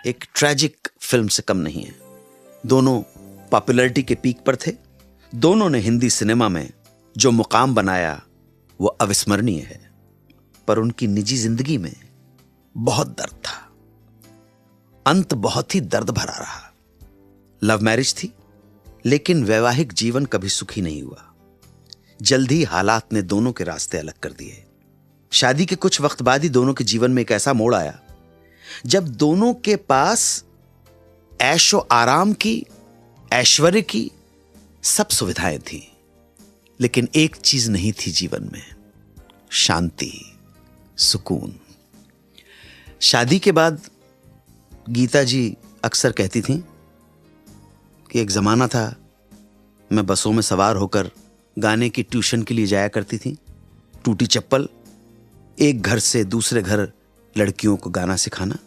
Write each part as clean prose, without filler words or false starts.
एक tragic film से कम नहीं है। दोनों पॉपुलैरिटी के पीक पर थे। दोनों ने हिंदी सिनेमा में जो मुकाम बनाया वो अविस्मरणीय है। पर उनकी निजी जिंदगी में बहुत दर्द था। अंत बहुत ही दर्द भरा रहा। लव मैरिज थी, लेकिन वैवाहिक जीवन कभी सुखी नहीं हुआ। जल्द ही हालात ने दोनों के रास्ते अलग कर दिए। शादी के कुछ वक्त बाद ही दोनों के जीवन में एक ऐसा मोड़ आया जब दोनों के पास ऐशो आराम की, ऐश्वर्य की सब सुविधाएं थी, लेकिन एक चीज नहीं थी जीवन में, शांति, सुकून। शादी के बाद गीता जी अक्सर कहती थीं कि एक जमाना था मैं बसों में सवार होकर गाने की ट्यूशन के लिए जाया करती थी। टूटी चप्पल, एक घर से दूसरे घर लड़कियों को गाना सिखाना।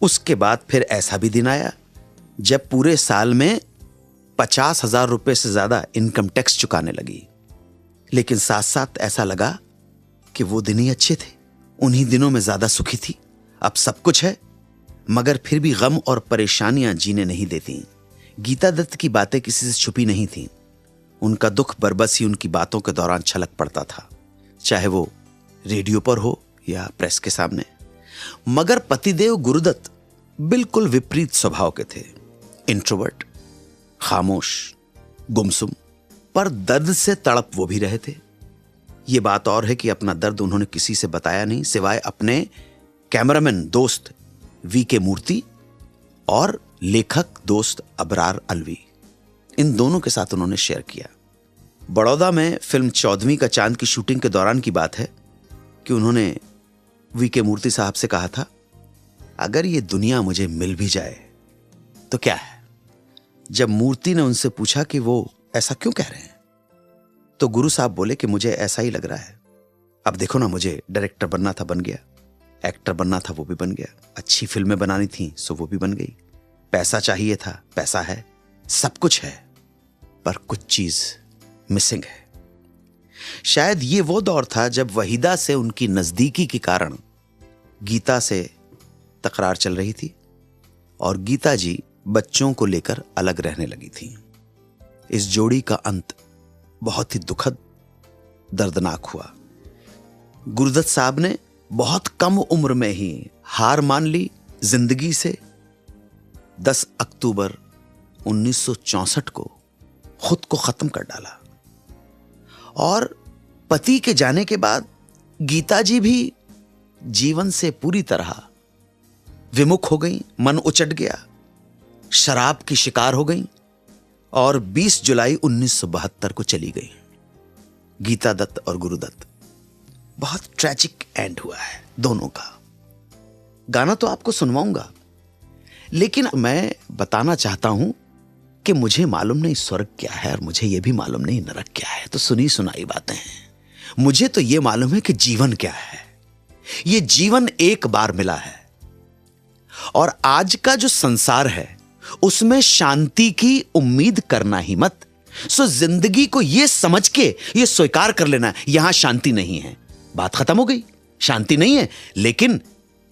उसके बाद फिर ऐसा भी दिन आया जब पूरे साल में 50,000 रुपए से ज्यादा इनकम टैक्स चुकाने लगी। लेकिन साथ साथ ऐसा लगा कि वो दिन ही अच्छे थे। उन्हीं दिनों में ज्यादा सुखी थी। अब सब कुछ है, मगर फिर भी गम और परेशानियां जीने नहीं देती। गीता दत्त की बातें किसी से छुपी नहीं थी। उनका दुख बरबस ही उनकी बातों के दौरान छलक पड़ता था, चाहे वो रेडियो पर हो या प्रेस के सामने। मगर पतिदेव गुरुदत्त बिल्कुल विपरीत स्वभाव के थे। इंट्रोवर्ट, खामोश, गुमसुम, पर दर्द से तड़प वो भी रहे थे। ये बात और है कि अपना दर्द उन्होंने किसी से बताया नहीं, सिवाय अपने कैमरामैन दोस्त वी.के. मूर्ति और लेखक दोस्त अबरार अलवी। इन दोनों के साथ उन्होंने शेयर किया। बड़ौदा में फिल्म 14वीं का चांद की शूटिंग के दौरान की बात है कि उन्होंने वी.के. मूर्ति साहब से कहा था, अगर ये दुनिया मुझे मिल भी जाए तो क्या है। जब मूर्ति ने उनसे पूछा कि वो ऐसा क्यों कह रहे हैं, तो गुरु साहब बोले कि मुझे ऐसा ही लग रहा है। अब देखो ना, मुझे डायरेक्टर बनना था, बन गया। एक्टर बनना था, वो भी बन गया। अच्छी फिल्में बनानी थी, सो वो भी बन गई। पैसा चाहिए था, पैसा है, सब कुछ है, पर कुछ चीज मिसिंग है। शायद ये वो दौर था जब वहीदा से उनकी नजदीकी के कारण गीता से तकरार चल रही थी और गीता जी बच्चों को लेकर अलग रहने लगी थी। इस जोड़ी का अंत बहुत ही दुखद, दर्दनाक हुआ। गुरुदत्त साहब ने बहुत कम उम्र में ही हार मान ली जिंदगी से। 10 अक्टूबर 1964 को खुद को खत्म कर डाला। और पति के जाने के बाद गीता जी भी जीवन से पूरी तरह विमुख हो गई। मन उचट गया, शराब की शिकार हो गई और 20 जुलाई 1972 को चली गई गीता दत्त और गुरुदत्त। बहुत ट्रैजिक एंड हुआ है दोनों का। गाना तो आपको सुनवाऊंगा, लेकिन मैं बताना चाहता हूं कि मुझे मालूम नहीं स्वर्ग क्या है और मुझे यह भी मालूम नहीं नरक क्या है। तो सुनी सुनाई बातें हैं। मुझे तो यह मालूम है कि जीवन क्या है। यह जीवन एक बार मिला है और आज का जो संसार है उसमें शांति की उम्मीद करना ही मत। सो जिंदगी को यह समझ के यह स्वीकार कर लेना, यहां शांति नहीं है, बात खत्म हो गई। शांति नहीं है, लेकिन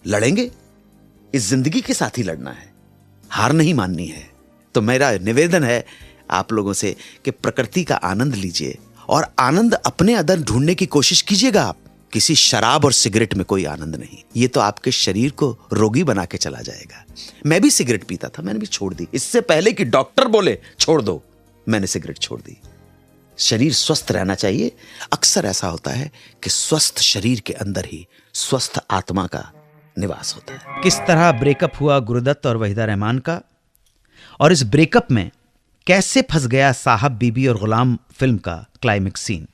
लड़ेंगे, इस जिंदगी के साथ ही लड़ना है, हार नहीं माननी है। तो मेरा निवेदन है आप लोगों से कि प्रकृति का आनंद लीजिए और आनंद अपने अंदर ढूंढने की कोशिश कीजिएगा। आप किसी शराब और सिगरेट में कोई आनंद नहीं। ये तो आपके शरीर को रोगी बना के चला जाएगा। मैं भी सिगरेट पीता था, मैंने भी छोड़ दी। इससे पहले कि डॉक्टर बोले छोड़ दो, मैंने सिगरेट छोड़ दी। शरीर स्वस्थ रहना चाहिए। अक्सर ऐसा होता है कि स्वस्थ शरीर के अंदर ही स्वस्थ आत्मा का निवास होता है। किस तरह ब्रेकअप हुआ गुरुदत्त और वहीदा रहमान का, और इस ब्रेकअप में कैसे फंस गया साहब बीबी और गुलाम फिल्म का क्लाइमेक्स सीन,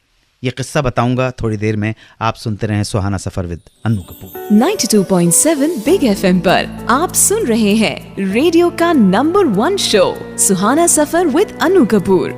ये किस्सा बताऊंगा थोड़ी देर में। आप सुनते रहें Suhana Safar with Annu Kapoor. 92.7 big FM पर आप सुन रहे हैं रेडियो का number 1 show Suhana Safar with Annu Kapoor.